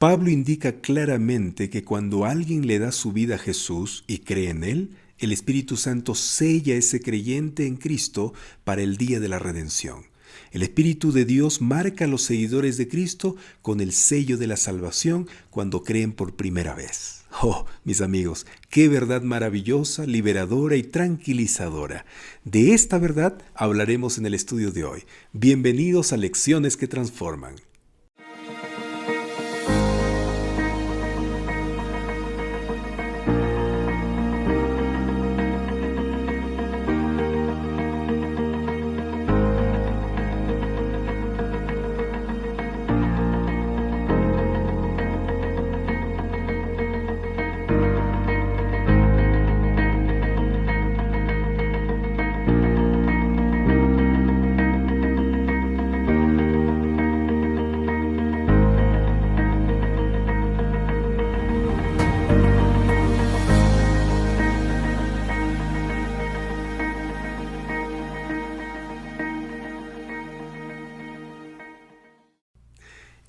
Pablo indica claramente que cuando alguien le da su vida a Jesús y cree en Él, el Espíritu Santo sella a ese creyente en Cristo para el día de la redención. El Espíritu de Dios marca a los seguidores de Cristo con el sello de la salvación cuando creen por primera vez. Oh, mis amigos, qué verdad maravillosa, liberadora y tranquilizadora. De esta verdad hablaremos en el estudio de hoy. Bienvenidos a Lecciones que Transforman.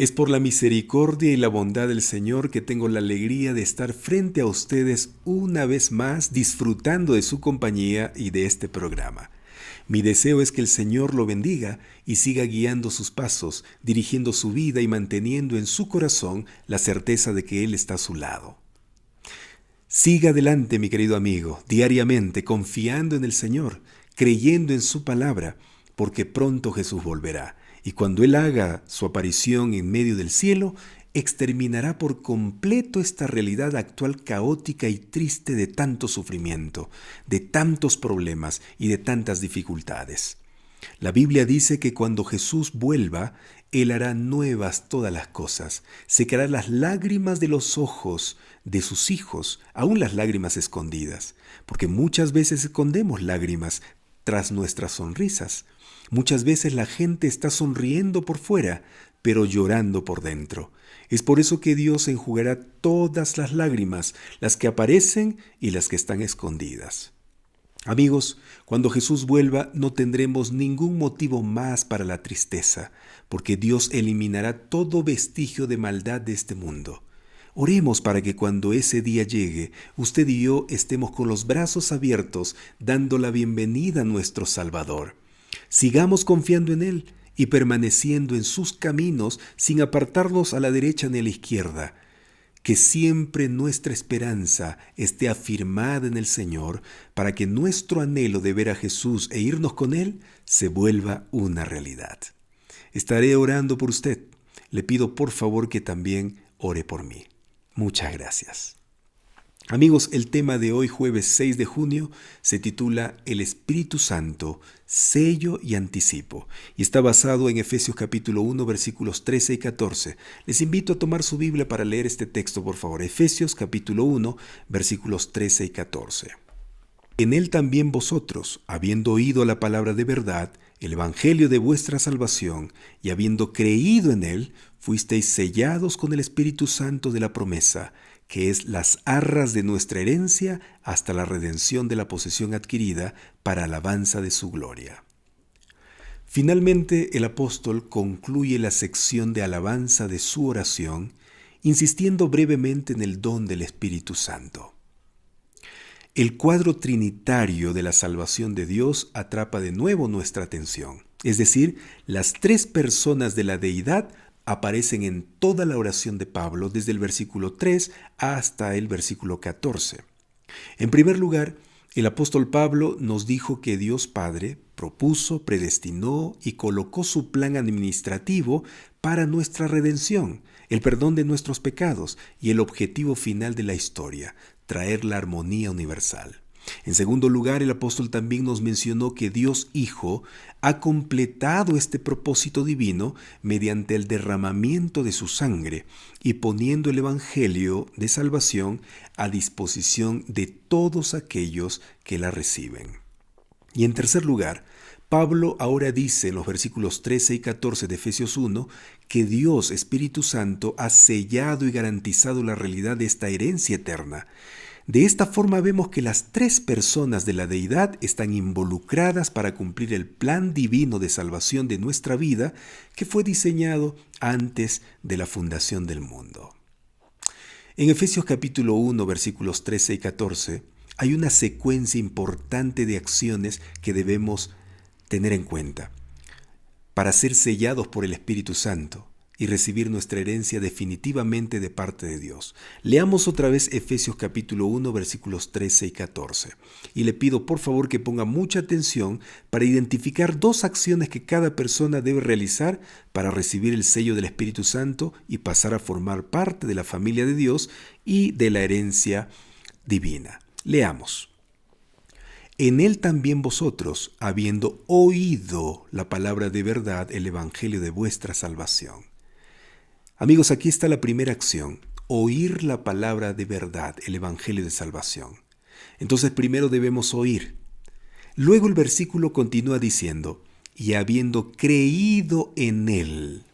Es por la misericordia y la bondad del Señor que tengo la alegría de estar frente a ustedes una vez más disfrutando de su compañía y de este programa. Mi deseo es que el Señor lo bendiga y siga guiando sus pasos, dirigiendo su vida y manteniendo en su corazón la certeza de que Él está a su lado. Siga adelante, mi querido amigo, diariamente confiando en el Señor, creyendo en su palabra, porque pronto Jesús volverá. Y cuando Él haga su aparición en medio del cielo, exterminará por completo esta realidad actual caótica y triste de tanto sufrimiento, de tantos problemas y de tantas dificultades. La Biblia dice que cuando Jesús vuelva, Él hará nuevas todas las cosas, secará las lágrimas de los ojos de sus hijos, aun las lágrimas escondidas, porque muchas veces escondemos lágrimas tras nuestras sonrisas. Muchas veces la gente está sonriendo por fuera, pero llorando por dentro. Es por eso que Dios enjugará todas las lágrimas, las que aparecen y las que están escondidas. Amigos, cuando Jesús vuelva no tendremos ningún motivo más para la tristeza, porque Dios eliminará todo vestigio de maldad de este mundo. Oremos para que cuando ese día llegue, usted y yo estemos con los brazos abiertos, dando la bienvenida a nuestro Salvador. Sigamos confiando en Él y permaneciendo en sus caminos sin apartarnos a la derecha ni a la izquierda. Que siempre nuestra esperanza esté afirmada en el Señor para que nuestro anhelo de ver a Jesús e irnos con Él se vuelva una realidad. Estaré orando por usted. Le pido por favor que también ore por mí. Muchas gracias. Amigos, el tema de hoy, jueves 6 de junio, se titula El Espíritu Santo, sello y anticipo, y está basado en Efesios capítulo 1, versículos 13 y 14. Les invito a tomar su Biblia para leer este texto, por favor. Efesios capítulo 1, versículos 13 y 14. En Él también vosotros, habiendo oído la palabra de verdad, el evangelio de vuestra salvación, y habiendo creído en Él, fuisteis sellados con el Espíritu Santo de la promesa, que es las arras de nuestra herencia hasta la redención de la posesión adquirida para alabanza de su gloria. Finalmente, el apóstol concluye la sección de alabanza de su oración, insistiendo brevemente en el don del Espíritu Santo. El cuadro trinitario de la salvación de Dios atrapa de nuevo nuestra atención, es decir, las tres personas de la deidad aparecen en toda la oración de Pablo desde el versículo 3 hasta el versículo 14. En primer lugar, el apóstol Pablo nos dijo que Dios Padre propuso, predestinó y colocó su plan administrativo para nuestra redención, el perdón de nuestros pecados y el objetivo final de la historia, traer la armonía universal. En segundo lugar, el apóstol también nos mencionó que Dios Hijo ha completado este propósito divino mediante el derramamiento de su sangre y poniendo el Evangelio de salvación a disposición de todos aquellos que la reciben. Y en tercer lugar, Pablo ahora dice en los versículos 13 y 14 de Efesios 1 que Dios, Espíritu Santo, ha sellado y garantizado la realidad de esta herencia eterna. De esta forma vemos que las tres personas de la deidad están involucradas para cumplir el plan divino de salvación de nuestra vida que fue diseñado antes de la fundación del mundo. En Efesios capítulo 1, versículos 13 y 14, hay una secuencia importante de acciones que debemos tener en cuenta para ser sellados por el Espíritu Santo y recibir nuestra herencia definitivamente de parte de Dios. Leamos otra vez Efesios capítulo 1, versículos 13 y 14. Y le pido por favor que ponga mucha atención para identificar dos acciones que cada persona debe realizar para recibir el sello del Espíritu Santo y pasar a formar parte de la familia de Dios y de la herencia divina. Leamos. En él también vosotros, habiendo oído la palabra de verdad, el evangelio de vuestra salvación. Amigos, aquí está la primera acción, oír la palabra de verdad, el evangelio de salvación. Entonces primero debemos oír. Luego el versículo continúa diciendo, y habiendo creído en él.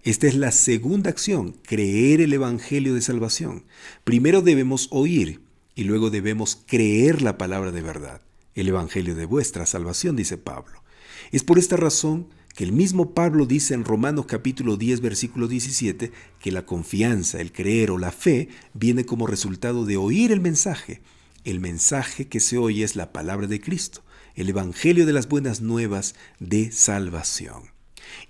Esta es la segunda acción, creer el evangelio de salvación. Primero debemos oír y luego debemos creer la palabra de verdad, el evangelio de vuestra salvación, dice Pablo. Es por esta razón que el mismo Pablo dice en Romanos capítulo 10, versículo 17, que la confianza, el creer o la fe viene como resultado de oír el mensaje. El mensaje que se oye es la palabra de Cristo, el evangelio de las buenas nuevas de salvación.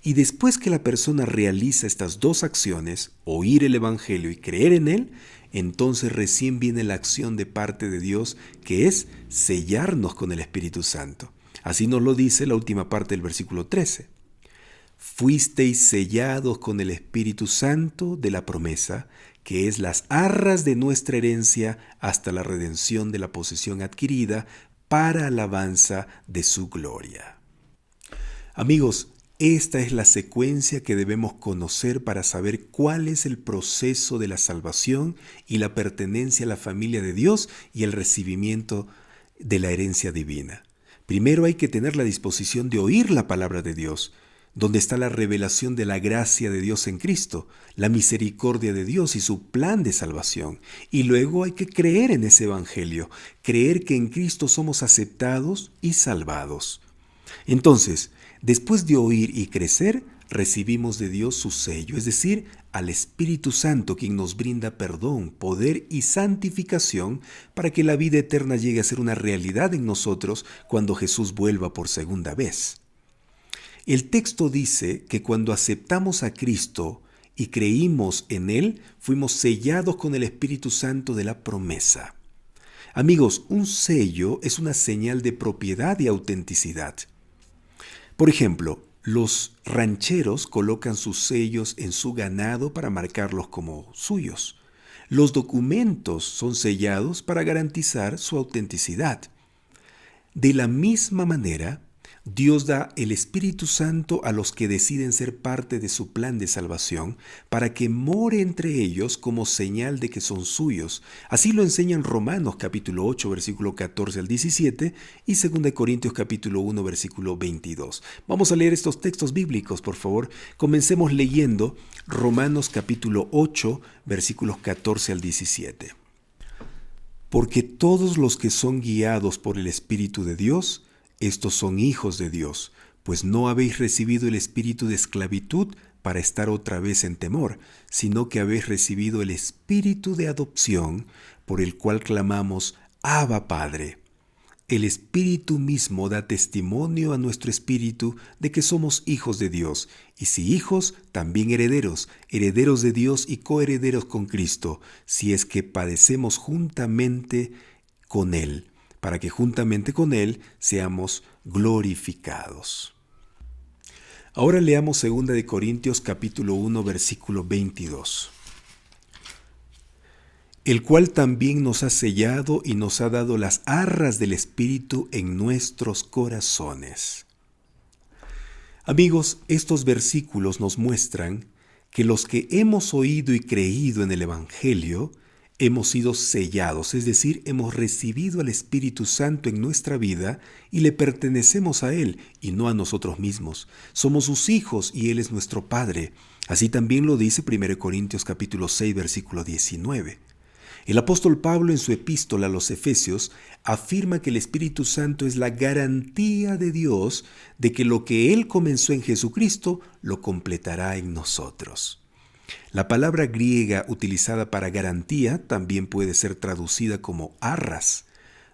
Y después que la persona realiza estas dos acciones, oír el evangelio y creer en él, entonces recién viene la acción de parte de Dios, que es sellarnos con el Espíritu Santo. Así nos lo dice la última parte del versículo 13. Fuisteis sellados con el Espíritu Santo de la promesa, que es las arras de nuestra herencia hasta la redención de la posesión adquirida para alabanza de su gloria. Amigos, esta es la secuencia que debemos conocer para saber cuál es el proceso de la salvación y la pertenencia a la familia de Dios y el recibimiento de la herencia divina. Primero hay que tener la disposición de oír la palabra de Dios, donde está la revelación de la gracia de Dios en Cristo, la misericordia de Dios y su plan de salvación. Y luego hay que creer en ese evangelio, creer que en Cristo somos aceptados y salvados. Entonces, después de oír y crecer, recibimos de Dios su sello, es decir, al Espíritu Santo, quien nos brinda perdón, poder y santificación para que la vida eterna llegue a ser una realidad en nosotros cuando Jesús vuelva por segunda vez. El texto dice que cuando aceptamos a Cristo y creímos en Él, fuimos sellados con el Espíritu Santo de la promesa. Amigos, un sello es una señal de propiedad y autenticidad. Por ejemplo, los rancheros colocan sus sellos en su ganado para marcarlos como suyos. Los documentos son sellados para garantizar su autenticidad. De la misma manera, Dios da el Espíritu Santo a los que deciden ser parte de su plan de salvación para que more entre ellos como señal de que son suyos. Así lo enseñan Romanos capítulo 8, versículo 14 al 17 y 2 Corintios capítulo 1, versículo 22. Vamos a leer estos textos bíblicos, por favor. Comencemos leyendo Romanos capítulo 8, versículos 14 al 17. Porque todos los que son guiados por el Espíritu de Dios, estos son hijos de Dios, pues no habéis recibido el espíritu de esclavitud para estar otra vez en temor, sino que habéis recibido el espíritu de adopción, por el cual clamamos, Abba, Padre. El Espíritu mismo da testimonio a nuestro espíritu de que somos hijos de Dios, y si hijos, también herederos, herederos de Dios y coherederos con Cristo, si es que padecemos juntamente con Él, para que juntamente con Él seamos glorificados. Ahora leamos 2 Corintios capítulo 1, versículo 22. El cual también nos ha sellado y nos ha dado las arras del Espíritu en nuestros corazones. Amigos, estos versículos nos muestran que los que hemos oído y creído en el Evangelio, hemos sido sellados, es decir, hemos recibido al Espíritu Santo en nuestra vida y le pertenecemos a Él y no a nosotros mismos. Somos sus hijos y Él es nuestro Padre. Así también lo dice 1 Corintios capítulo 6, versículo 19. El apóstol Pablo en su epístola a los Efesios afirma que el Espíritu Santo es la garantía de Dios de que lo que Él comenzó en Jesucristo lo completará en nosotros. La palabra griega utilizada para garantía también puede ser traducida como arras,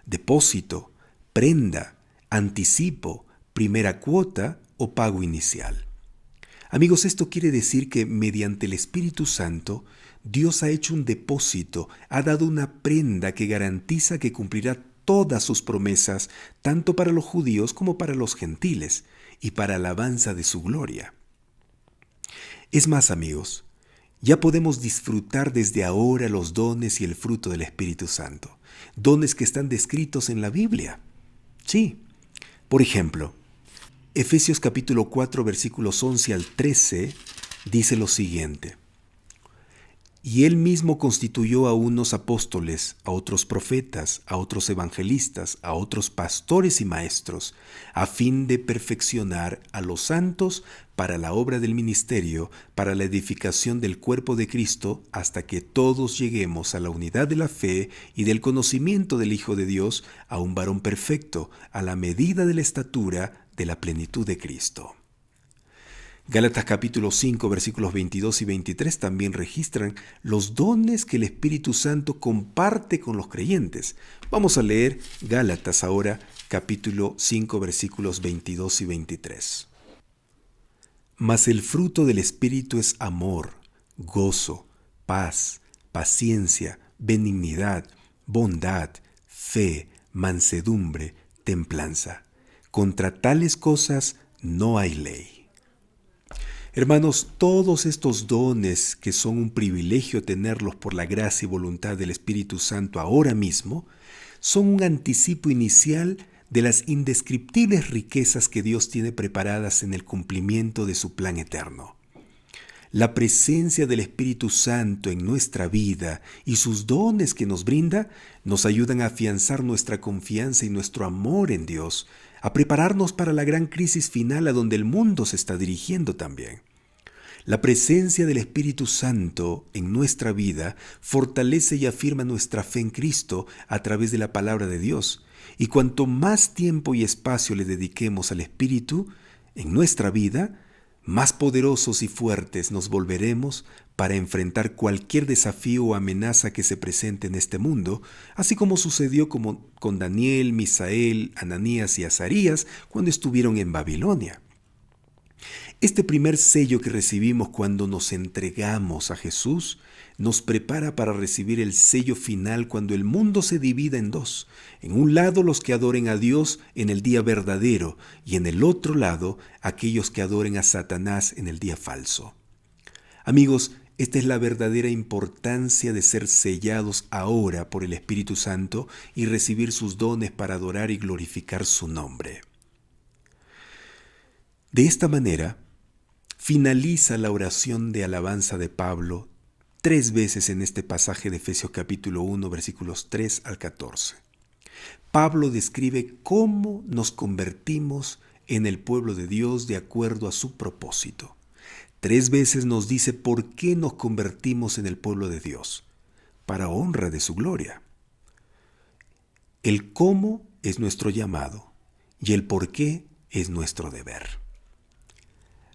depósito, prenda, anticipo, primera cuota o pago inicial. Amigos, esto quiere decir que mediante el Espíritu Santo, Dios ha hecho un depósito, ha dado una prenda que garantiza que cumplirá todas sus promesas, tanto para los judíos como para los gentiles, y para alabanza de su gloria. Es más, amigos, ya podemos disfrutar desde ahora los dones y el fruto del Espíritu Santo, dones que están descritos en la Biblia. Sí, por ejemplo, Efesios capítulo 4 versículos 11 al 13 dice lo siguiente: Y él mismo constituyó a unos apóstoles, a otros profetas, a otros evangelistas, a otros pastores y maestros, a fin de perfeccionar a los santos para la obra del ministerio, para la edificación del cuerpo de Cristo, hasta que todos lleguemos a la unidad de la fe y del conocimiento del Hijo de Dios, a un varón perfecto, a la medida de la estatura de la plenitud de Cristo. Gálatas capítulo 5 versículos 22 y 23 también registran los dones que el Espíritu Santo comparte con los creyentes. Vamos a leer Gálatas ahora capítulo 5 versículos 22 y 23. Mas el fruto del Espíritu es amor, gozo, paz, paciencia, benignidad, bondad, fe, mansedumbre, templanza. Contra tales cosas no hay ley. Hermanos, todos estos dones que son un privilegio tenerlos por la gracia y voluntad del Espíritu Santo ahora mismo, son un anticipo inicial de las indescriptibles riquezas que Dios tiene preparadas en el cumplimiento de su plan eterno. La presencia del Espíritu Santo en nuestra vida y sus dones que nos brinda nos ayudan a afianzar nuestra confianza y nuestro amor en Dios, a prepararnos para la gran crisis final a donde el mundo se está dirigiendo también. La presencia del Espíritu Santo en nuestra vida fortalece y afirma nuestra fe en Cristo a través de la palabra de Dios. Y cuanto más tiempo y espacio le dediquemos al Espíritu en nuestra vida, más poderosos y fuertes nos volveremos para enfrentar cualquier desafío o amenaza que se presente en este mundo, así como sucedió con Daniel, Misael, Ananías y Azarías cuando estuvieron en Babilonia. Este primer sello que recibimos cuando nos entregamos a Jesús nos prepara para recibir el sello final cuando el mundo se divida en dos. En un lado los que adoren a Dios en el día verdadero y en el otro lado aquellos que adoren a Satanás en el día falso. Amigos, esta es la verdadera importancia de ser sellados ahora por el Espíritu Santo y recibir sus dones para adorar y glorificar su nombre. De esta manera, finaliza la oración de alabanza de Pablo 3 veces en este pasaje de Efesios capítulo 1, versículos 3 al 14. Pablo describe cómo nos convertimos en el pueblo de Dios de acuerdo a su propósito. 3 veces nos dice por qué nos convertimos en el pueblo de Dios, para honra de su gloria. El cómo es nuestro llamado y el por qué es nuestro deber.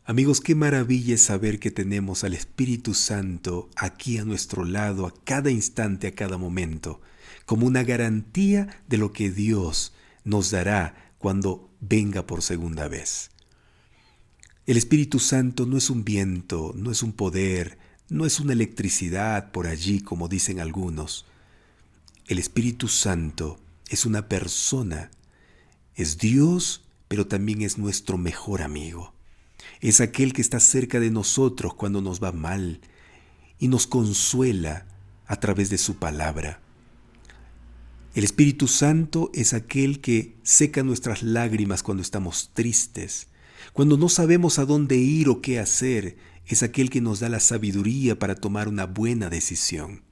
Amigos, qué maravilla es saber que tenemos al Espíritu Santo aquí a nuestro lado a cada instante, a cada momento, como una garantía de lo que Dios nos dará cuando venga por segunda vez. El Espíritu Santo no es un viento, no es un poder, no es una electricidad por allí como dicen algunos. El Espíritu Santo es una persona, es Dios, pero también es nuestro mejor amigo. Es aquel que está cerca de nosotros cuando nos va mal y nos consuela a través de su palabra. El Espíritu Santo es aquel que seca nuestras lágrimas cuando estamos tristes. Cuando no sabemos a dónde ir o qué hacer, es aquel que nos da la sabiduría para tomar una buena decisión.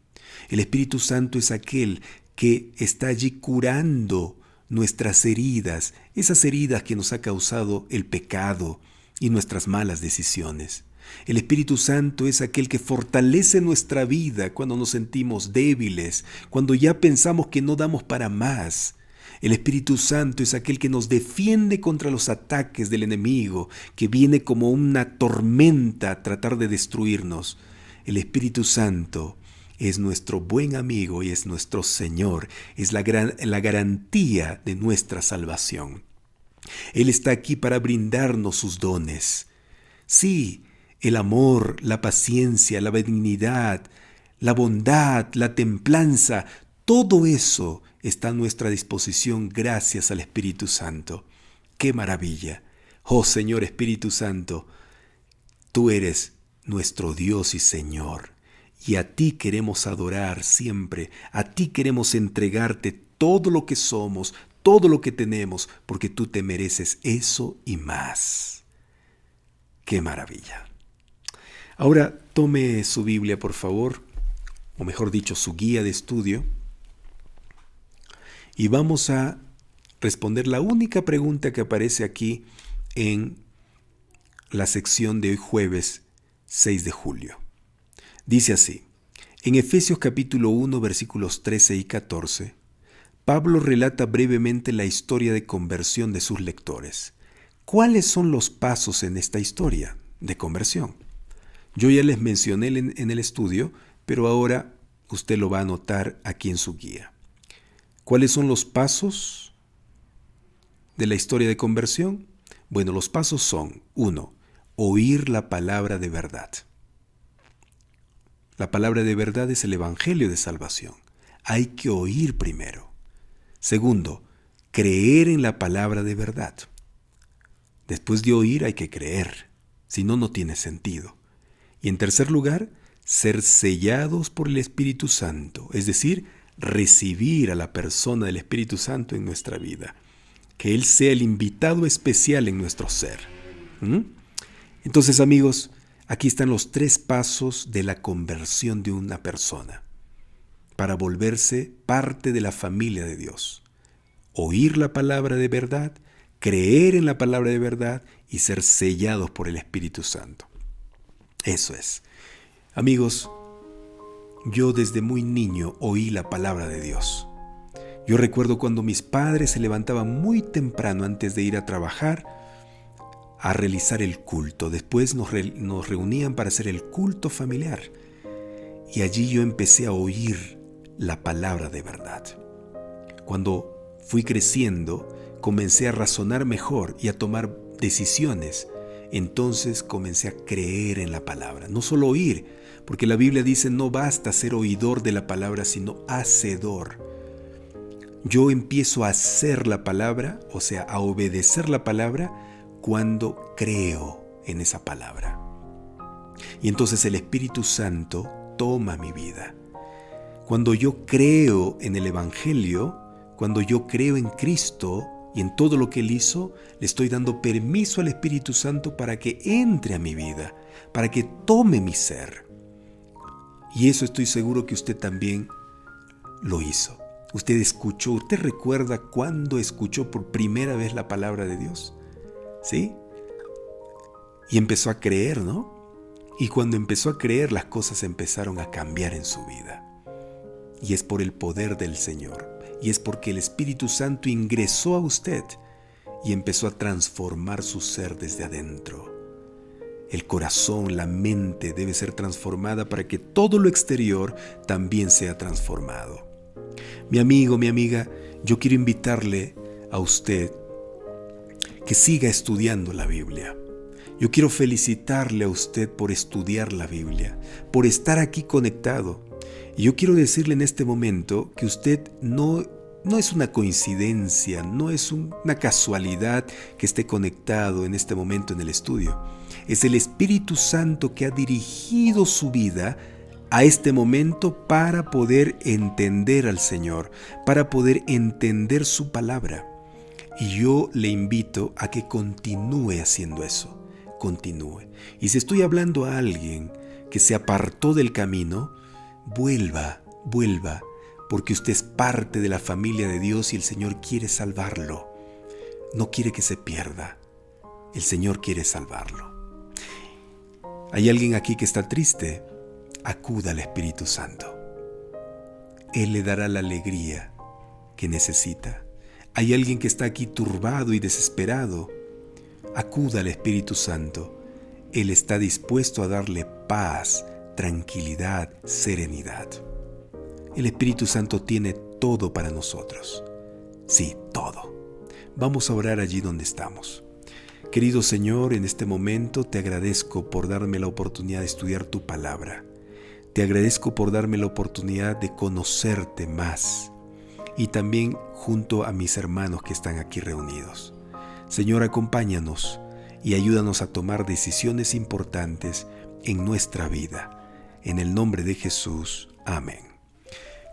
El Espíritu Santo es aquel que está allí curando nuestras heridas, esas heridas que nos ha causado el pecado y nuestras malas decisiones. El Espíritu Santo es aquel que fortalece nuestra vida cuando nos sentimos débiles, cuando ya pensamos que no damos para más. El Espíritu Santo es aquel que nos defiende contra los ataques del enemigo, que viene como una tormenta a tratar de destruirnos. El Espíritu Santo es nuestro buen amigo y es nuestro Señor, es la garantía de nuestra salvación. Él está aquí para brindarnos sus dones. Sí, el amor, la paciencia, la benignidad, la bondad, la templanza, todo eso está a nuestra disposición gracias al Espíritu Santo. ¡Qué maravilla! Oh Señor Espíritu Santo, tú eres nuestro Dios y Señor, y a ti queremos adorar siempre, a ti queremos entregarte todo lo que somos, todo lo que tenemos, porque tú te mereces eso y más. ¡Qué maravilla! Ahora tome su Biblia, por favor, o mejor dicho, su guía de estudio, y vamos a responder la única pregunta que aparece aquí en la sección de hoy jueves 6 de julio. Dice así: en Efesios capítulo 1 versículos 13 y 14, Pablo relata brevemente la historia de conversión de sus lectores. ¿Cuáles son los pasos en esta historia de conversión? Yo ya les mencioné en el estudio, pero ahora usted lo va a anotar aquí en su guía. ¿Cuáles son los pasos de la historia de conversión? Bueno, los pasos son: 1. Oír la palabra de verdad. La palabra de verdad es el Evangelio de salvación. Hay que oír primero. 2. Creer en la palabra de verdad. Después de oír hay que creer, si no, no tiene sentido. Y en tercer lugar, ser sellados por el Espíritu Santo, es decir, recibir a la persona del Espíritu Santo en nuestra vida. Que Él sea el invitado especial en nuestro ser. Entonces, amigos, aquí están los 3 pasos de la conversión de una persona para volverse parte de la familia de Dios. Oír la palabra de verdad, creer en la palabra de verdad y ser sellados por el Espíritu Santo. Eso es. Amigos, yo desde muy niño oí la palabra de Dios. Yo recuerdo cuando mis padres se levantaban muy temprano antes de ir a trabajar a realizar el culto. Después nos reunían para hacer el culto familiar. Y allí yo empecé a oír la palabra de verdad. Cuando fui creciendo, comencé a razonar mejor y a tomar decisiones. Entonces comencé a creer en la palabra. No solo oír, porque la Biblia dice no basta ser oidor de la palabra, sino hacedor. Yo empiezo a hacer la palabra, o sea, a obedecer la palabra, cuando creo en esa palabra. Y entonces el Espíritu Santo toma mi vida. Cuando yo creo en el Evangelio, cuando yo creo en Cristo y en todo lo que Él hizo, le estoy dando permiso al Espíritu Santo para que entre a mi vida, para que tome mi ser. Y eso estoy seguro que usted también lo hizo. Usted escuchó, ¿usted recuerda cuándo escuchó por primera vez la palabra de Dios? ¿Sí? Y empezó a creer, ¿no? Y cuando empezó a creer, las cosas empezaron a cambiar en su vida. Y es por el poder del Señor. Y es porque el Espíritu Santo ingresó a usted y empezó a transformar su ser desde adentro. El corazón, la mente debe ser transformada para que todo lo exterior también sea transformado. Mi amigo, mi amiga, yo quiero invitarle a usted que siga estudiando la Biblia. Yo quiero felicitarle a usted por estudiar la Biblia, por estar aquí conectado. Y yo quiero decirle en este momento que usted no es una coincidencia, no es una casualidad que esté conectado en este momento en el estudio. Es el Espíritu Santo que ha dirigido su vida a este momento para poder entender al Señor, para poder entender su palabra. Y yo le invito a que continúe haciendo eso, continúe. Y si estoy hablando a alguien que se apartó del camino, vuelva, porque usted es parte de la familia de Dios y el Señor quiere salvarlo. No quiere que se pierda, el Señor quiere salvarlo. ¿Hay alguien aquí que está triste? Acuda al Espíritu Santo. Él le dará la alegría que necesita. Hay alguien que está aquí turbado y desesperado. Acuda al Espíritu Santo. Él está dispuesto a darle paz, tranquilidad, serenidad. El Espíritu Santo tiene todo para nosotros. Sí, todo. Vamos a orar allí donde estamos. Querido Señor, en este momento te agradezco por darme la oportunidad de estudiar tu palabra. Te agradezco por darme la oportunidad de conocerte más y también junto a mis hermanos que están aquí reunidos. Señor, acompáñanos y ayúdanos a tomar decisiones importantes en nuestra vida. En el nombre de Jesús. Amén.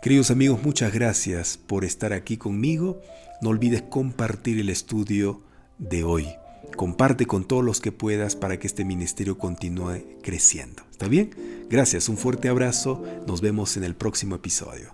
Queridos amigos, muchas gracias por estar aquí conmigo. No olvides compartir el estudio de hoy. Comparte con todos los que puedas para que este ministerio continúe creciendo. ¿Está bien? Gracias, un fuerte abrazo. Nos vemos en el próximo episodio.